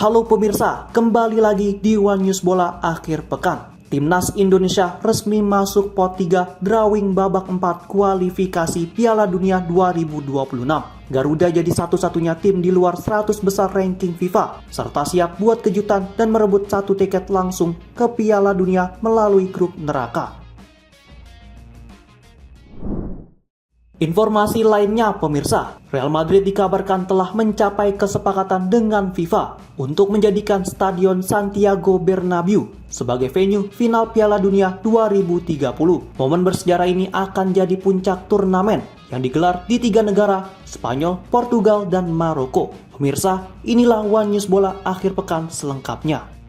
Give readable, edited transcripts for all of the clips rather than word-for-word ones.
Halo pemirsa, kembali lagi di One News Bola akhir pekan. Timnas Indonesia resmi masuk pot 3 drawing babak 4 kualifikasi Piala Dunia 2026. Garuda jadi satu-satunya tim di luar 100 besar ranking FIFA, serta siap buat kejutan dan merebut satu tiket langsung ke Piala Dunia melalui grup neraka. Informasi lainnya pemirsa, Real Madrid dikabarkan telah mencapai kesepakatan dengan FIFA untuk menjadikan Stadion Santiago Bernabeu sebagai venue final Piala Dunia 2030. Momen bersejarah ini akan jadi puncak turnamen yang digelar di 3 negara, Spanyol, Portugal, dan Maroko. Pemirsa, inilah One News Bola akhir pekan selengkapnya.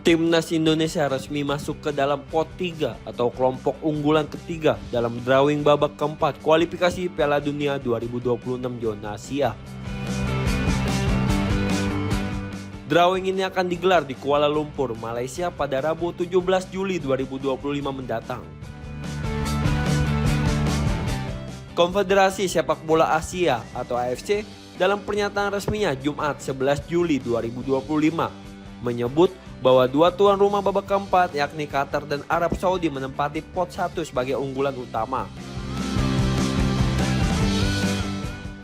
Timnas Indonesia resmi masuk ke dalam pot 3 atau kelompok unggulan ketiga dalam drawing babak keempat kualifikasi Piala Dunia 2026 zona Asia. Drawing ini akan digelar di Kuala Lumpur, Malaysia pada Rabu 17 Juli 2025 mendatang. Konfederasi Sepak Bola Asia atau AFC dalam pernyataan resminya Jumat 11 Juli 2025 menyebut bahwa dua tuan rumah babak keempat yakni Qatar dan Arab Saudi menempati pot 1 sebagai unggulan utama.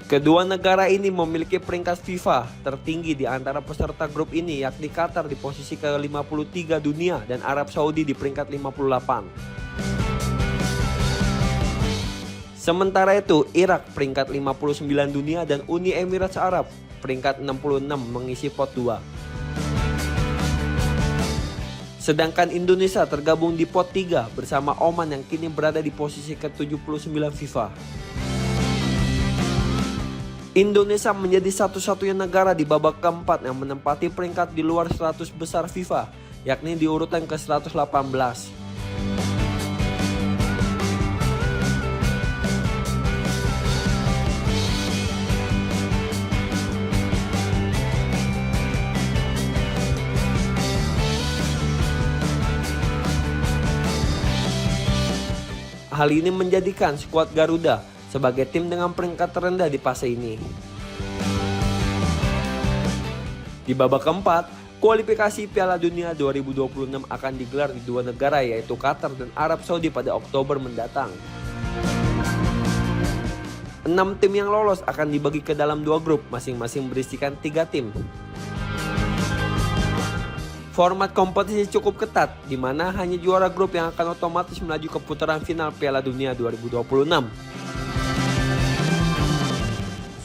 Kedua negara ini memiliki peringkat FIFA tertinggi di antara peserta grup ini yakni Qatar di posisi ke-53 dunia dan Arab Saudi di peringkat 58. Sementara itu Irak peringkat 59 dunia dan Uni Emirat Arab peringkat 66 mengisi pot 2. Sedangkan Indonesia tergabung di pot 3 bersama Oman yang kini berada di posisi ke-79 FIFA. Indonesia menjadi satu-satunya negara di babak keempat yang menempati peringkat di luar 100 besar FIFA, yakni di urutan ke-118. Hal ini menjadikan skuad Garuda sebagai tim dengan peringkat terendah di fase ini. Di babak keempat, kualifikasi Piala Dunia 2026 akan digelar di dua negara yaitu Qatar dan Arab Saudi pada Oktober mendatang. 6 tim yang lolos akan dibagi ke dalam 2 grup, masing-masing berisikan 3 tim. Format kompetisi cukup ketat, di mana hanya juara grup yang akan otomatis melaju ke putaran final Piala Dunia 2026.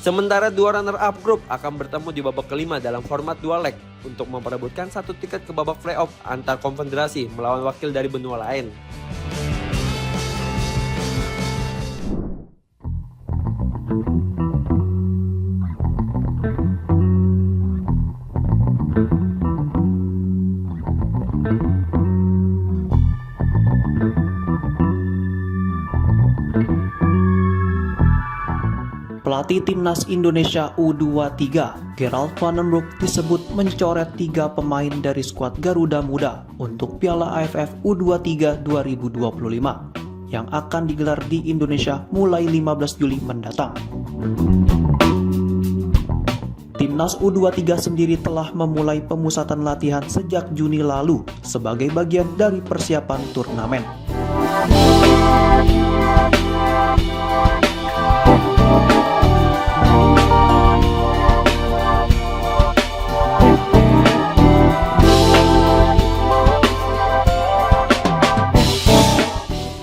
Sementara 2 runner-up grup akan bertemu di babak kelima dalam format 2 leg untuk memperebutkan 1 tiket ke babak playoff antar konfederasi melawan wakil dari benua lain. Pelatih Timnas Indonesia U23, Gerald Van den Broek disebut mencoret 3 pemain dari skuad Garuda Muda untuk Piala AFF U23 2025 yang akan digelar di Indonesia mulai 15 Juli mendatang. Timnas U23 sendiri telah memulai pemusatan latihan sejak Juni lalu sebagai bagian dari persiapan turnamen.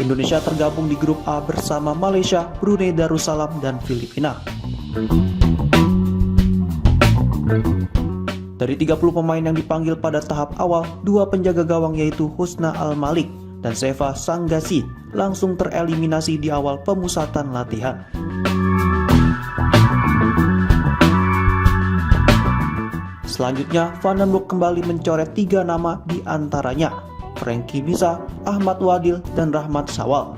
Indonesia tergabung di grup A bersama Malaysia, Brunei Darussalam, dan Filipina. Dari 30 pemain yang dipanggil pada tahap awal, 2 penjaga gawang yaitu Husna Al-Malik dan Seva Sanggasi langsung tereliminasi di awal pemusatan latihan. Selanjutnya, Van den Broek kembali mencoret 3 nama di antaranya Frankie Bisa, Ahmad Wadil, dan Rahmat Syawal.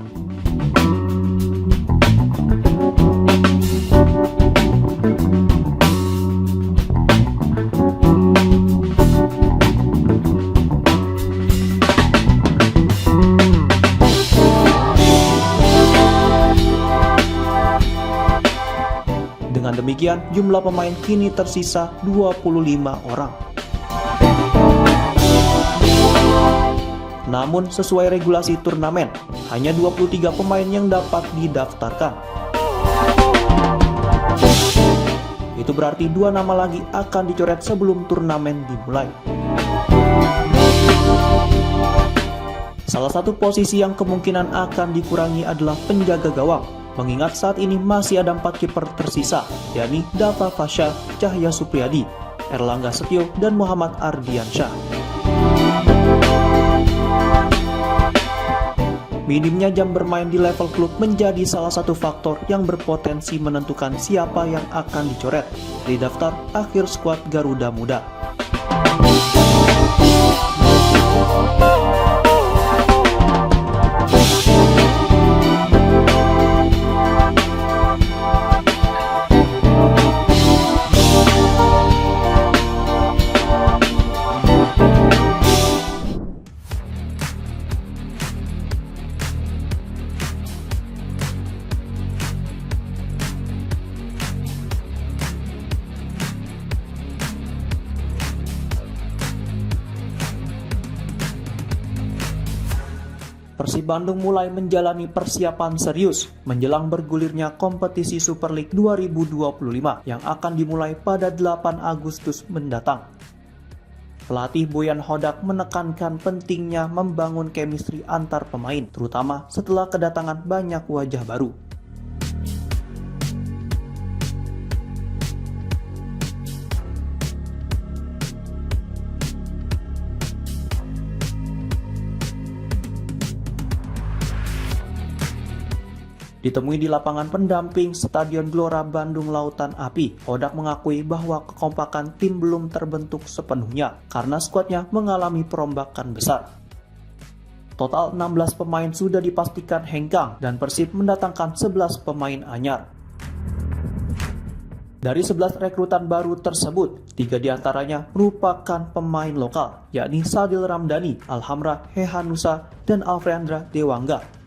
demikian, jumlah pemain kini tersisa 25 orang. Namun sesuai regulasi turnamen, hanya 23 pemain yang dapat didaftarkan. Itu berarti 2 nama lagi akan dicoret sebelum turnamen dimulai. Salah satu posisi yang kemungkinan akan dikurangi adalah penjaga gawang, mengingat saat ini masih ada 4 kiper tersisa, yakni Dava Fasha, Cahya Supriyadi, Erlangga Setio, dan Muhammad Ardiansyah. Minimnya jam bermain di level klub menjadi salah satu faktor yang berpotensi menentukan siapa yang akan dicoret di daftar akhir skuad Garuda Muda. Persib Bandung mulai menjalani persiapan serius menjelang bergulirnya kompetisi Super League 2025 yang akan dimulai pada 8 Agustus mendatang. Pelatih Boyan Hodak menekankan pentingnya membangun chemistry antar pemain, terutama setelah kedatangan banyak wajah baru. Ditemui di lapangan pendamping Stadion Gelora Bandung Lautan Api, Hodak mengakui bahwa kekompakan tim belum terbentuk sepenuhnya karena skuadnya mengalami perombakan besar. Total 16 pemain sudah dipastikan hengkang dan Persib mendatangkan 11 pemain anyar. Dari 11 rekrutan baru tersebut, 3 diantaranya merupakan pemain lokal, yakni Sadil Ramdhani, Alhamra Hehanusa, dan Alfreandra Dewangga.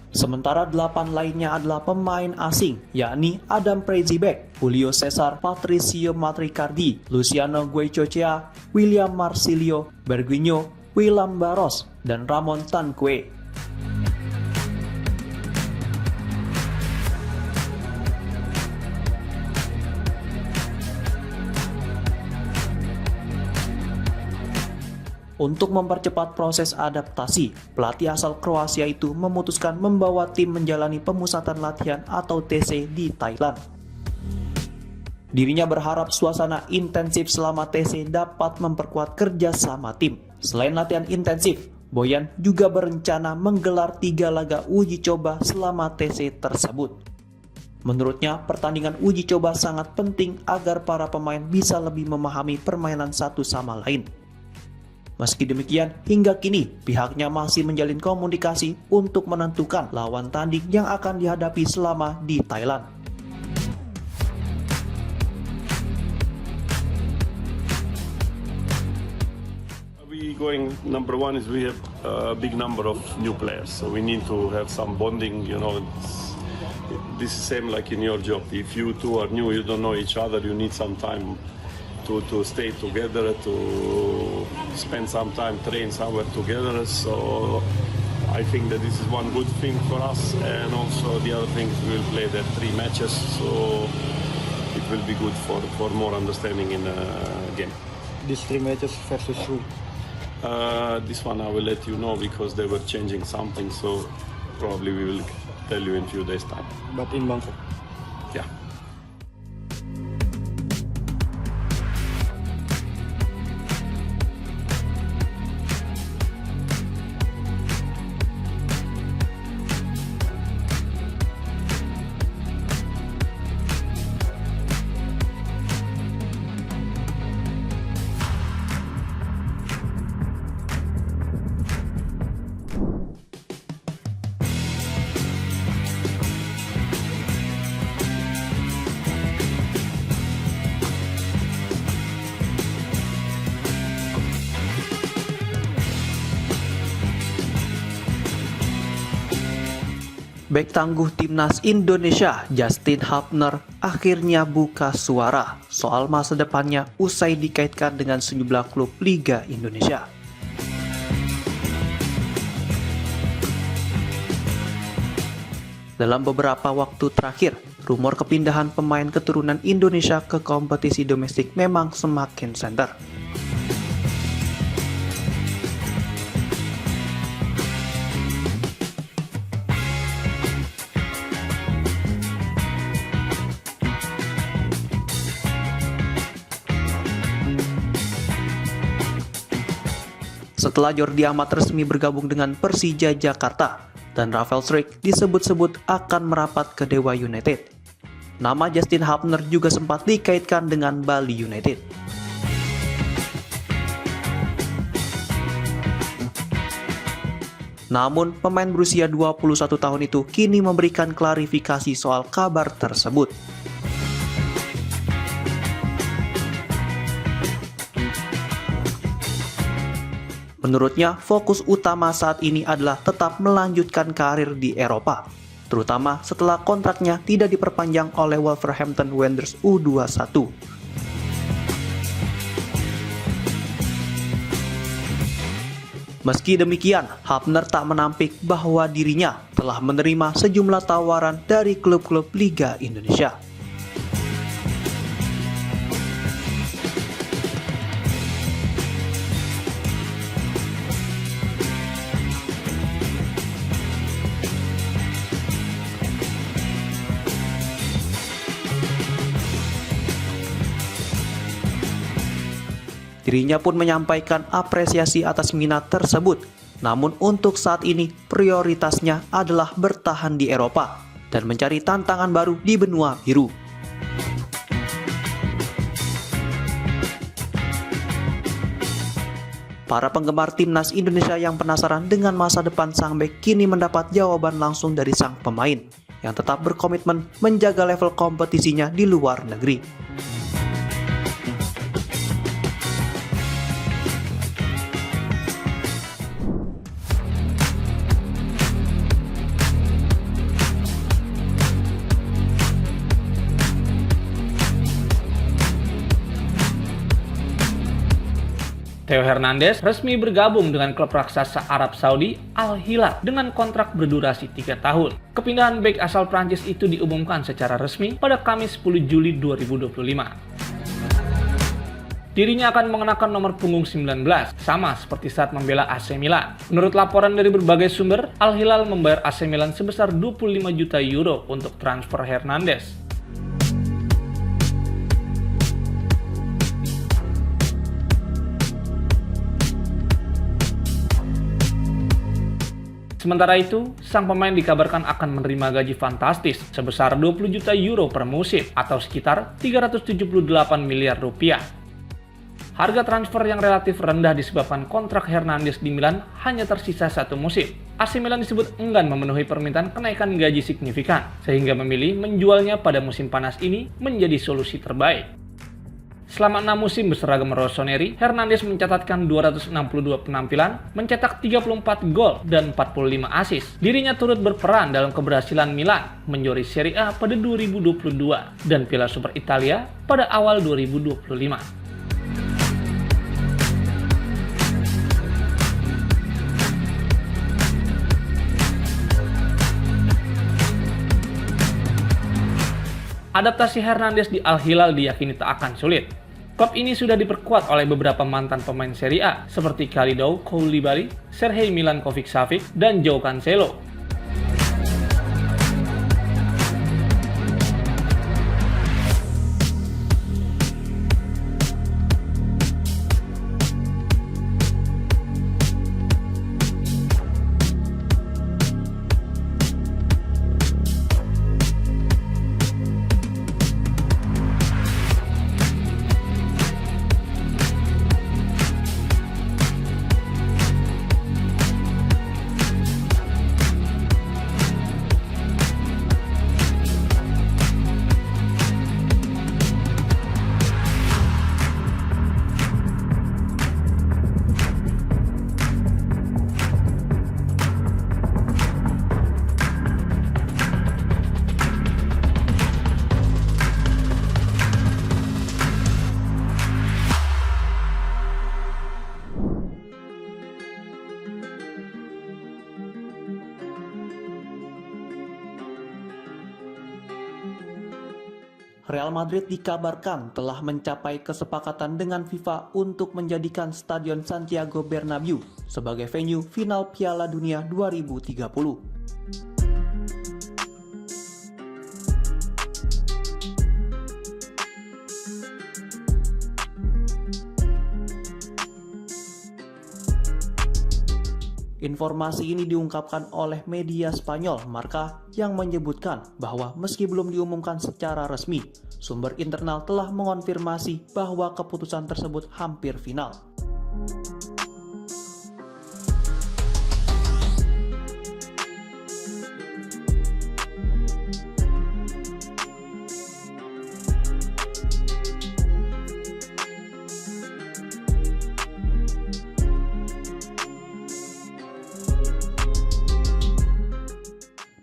Sementara 8 lainnya adalah pemain asing, yakni Adam Prezibek, Julio Cesar, Patricio Matricardi, Luciano Guechochea, William Marsilio, Berguinho, Willam Barros, dan Ramon Tanque. Untuk mempercepat proses adaptasi, pelatih asal Kroasia itu memutuskan membawa tim menjalani pemusatan latihan atau TC di Thailand. Dirinya berharap suasana intensif selama TC dapat memperkuat kerja sama tim. Selain latihan intensif, Boyan juga berencana menggelar 3 laga uji coba selama TC tersebut. Menurutnya, pertandingan uji coba sangat penting agar para pemain bisa lebih memahami permainan satu sama lain. Meski demikian, hingga kini pihaknya masih menjalin komunikasi untuk menentukan lawan tanding yang akan dihadapi selama di Thailand. Number one is we have a big number of new players, so we need to have some bonding. This is same like in your job. If you two are new, you don't know each other, you need some time to stay together, to spend some time, train somewhere together. So I think that this is one good thing for us, and also the other thing is we will play the 3 matches, so it will be good for more understanding in the game. These 3 matches versus who? This one I will let you know because they were changing something, so probably we will tell you in few days time. But in Bangkok? Yeah. Bek tangguh timnas Indonesia Justin Hubner akhirnya buka suara soal masa depannya usai dikaitkan dengan sejumlah klub Liga Indonesia. Dalam beberapa waktu terakhir, rumor kepindahan pemain keturunan Indonesia ke kompetisi domestik memang semakin santer. Setelah Jordi Amat resmi bergabung dengan Persija Jakarta dan Rafael Struijk disebut-sebut akan merapat ke Dewa United, nama Justin Hubner juga sempat dikaitkan dengan Bali United. Namun, pemain berusia 21 tahun itu kini memberikan klarifikasi soal kabar tersebut. Menurutnya, fokus utama saat ini adalah tetap melanjutkan karir di Eropa, terutama setelah kontraknya tidak diperpanjang oleh Wolverhampton Wanderers U21. Meski demikian, Hubner tak menampik bahwa dirinya telah menerima sejumlah tawaran dari klub-klub Liga Indonesia. Dirinya pun menyampaikan apresiasi atas minat tersebut. Namun untuk saat ini prioritasnya adalah bertahan di Eropa dan mencari tantangan baru di benua biru. Para penggemar timnas Indonesia yang penasaran dengan masa depan sang bek kini mendapat jawaban langsung dari sang pemain yang tetap berkomitmen menjaga level kompetisinya di luar negeri. Theo Hernandez resmi bergabung dengan klub raksasa Arab Saudi Al Hilal dengan kontrak berdurasi 3 tahun. Kepindahan bek asal Prancis itu diumumkan secara resmi pada Kamis 10 Juli 2025. Dirinya akan mengenakan nomor punggung 19, sama seperti saat membela AC Milan. Menurut laporan dari berbagai sumber, Al Hilal membayar AC Milan sebesar 25 juta euro untuk transfer Hernandez. Sementara itu, sang pemain dikabarkan akan menerima gaji fantastis sebesar 20 juta euro per musim atau sekitar 378 miliar rupiah. Harga transfer yang relatif rendah disebabkan kontrak Hernandez di Milan hanya tersisa 1 musim. AC Milan disebut enggan memenuhi permintaan kenaikan gaji signifikan, sehingga memilih menjualnya pada musim panas ini menjadi solusi terbaik. Selama 6 musim berseragam rossoneri, Hernandez mencatatkan 262 penampilan, mencetak 34 gol dan 45 assist. Dirinya turut berperan dalam keberhasilan Milan menjuarai Serie A pada 2022 dan Piala Super Italia pada awal 2025. Adaptasi Hernandez di Al Hilal diyakini tak akan sulit. Klub ini sudah diperkuat oleh beberapa mantan pemain Serie A seperti Kalidou Koulibaly, Serhei Milankovic-Savic, dan João Cancelo. Real Madrid dikabarkan telah mencapai kesepakatan dengan FIFA untuk menjadikan Stadion Santiago Bernabeu sebagai venue final Piala Dunia 2030. Informasi ini diungkapkan oleh media Spanyol Marca yang menyebutkan bahwa meski belum diumumkan secara resmi, sumber internal telah mengonfirmasi bahwa keputusan tersebut hampir final.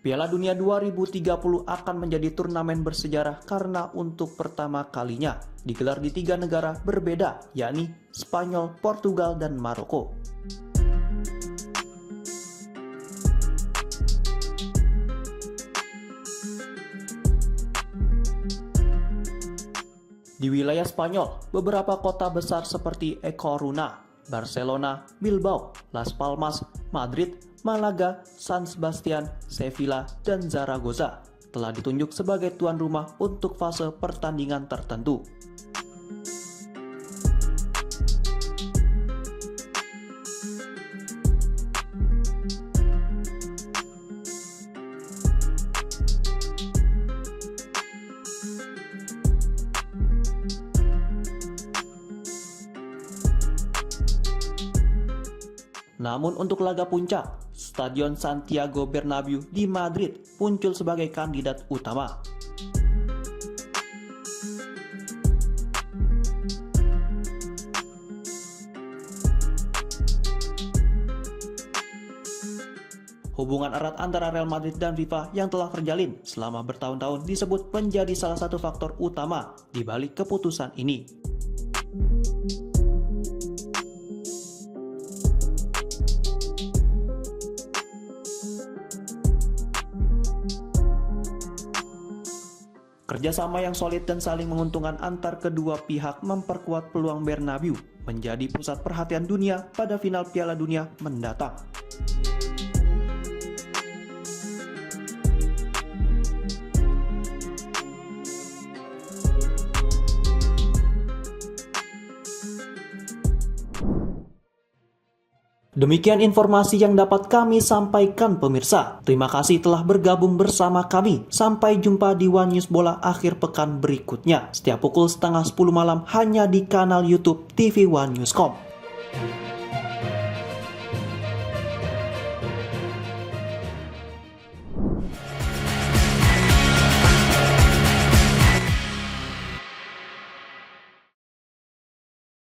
Piala Dunia 2030 akan menjadi turnamen bersejarah karena untuk pertama kalinya digelar di 3 negara berbeda, yakni Spanyol, Portugal, dan Maroko. Di wilayah Spanyol, beberapa kota besar seperti A Coruña, Barcelona, Bilbao, Las Palmas, Madrid, Malaga, San Sebastian, Sevilla, dan Zaragoza telah ditunjuk sebagai tuan rumah untuk fase pertandingan tertentu. Namun untuk laga puncak, Stadion Santiago Bernabeu di Madrid muncul sebagai kandidat utama. Hubungan erat antara Real Madrid dan FIFA yang telah terjalin selama bertahun-tahun disebut menjadi salah satu faktor utama di balik keputusan ini. Kerjasama yang solid dan saling menguntungkan antar kedua pihak memperkuat peluang Bernabeu menjadi pusat perhatian dunia pada final Piala Dunia mendatang. Demikian informasi yang dapat kami sampaikan pemirsa. Terima kasih telah bergabung bersama kami. Sampai jumpa di One News Bola akhir pekan berikutnya. Setiap pukul 9:30 malam hanya di kanal YouTube TV One News.com.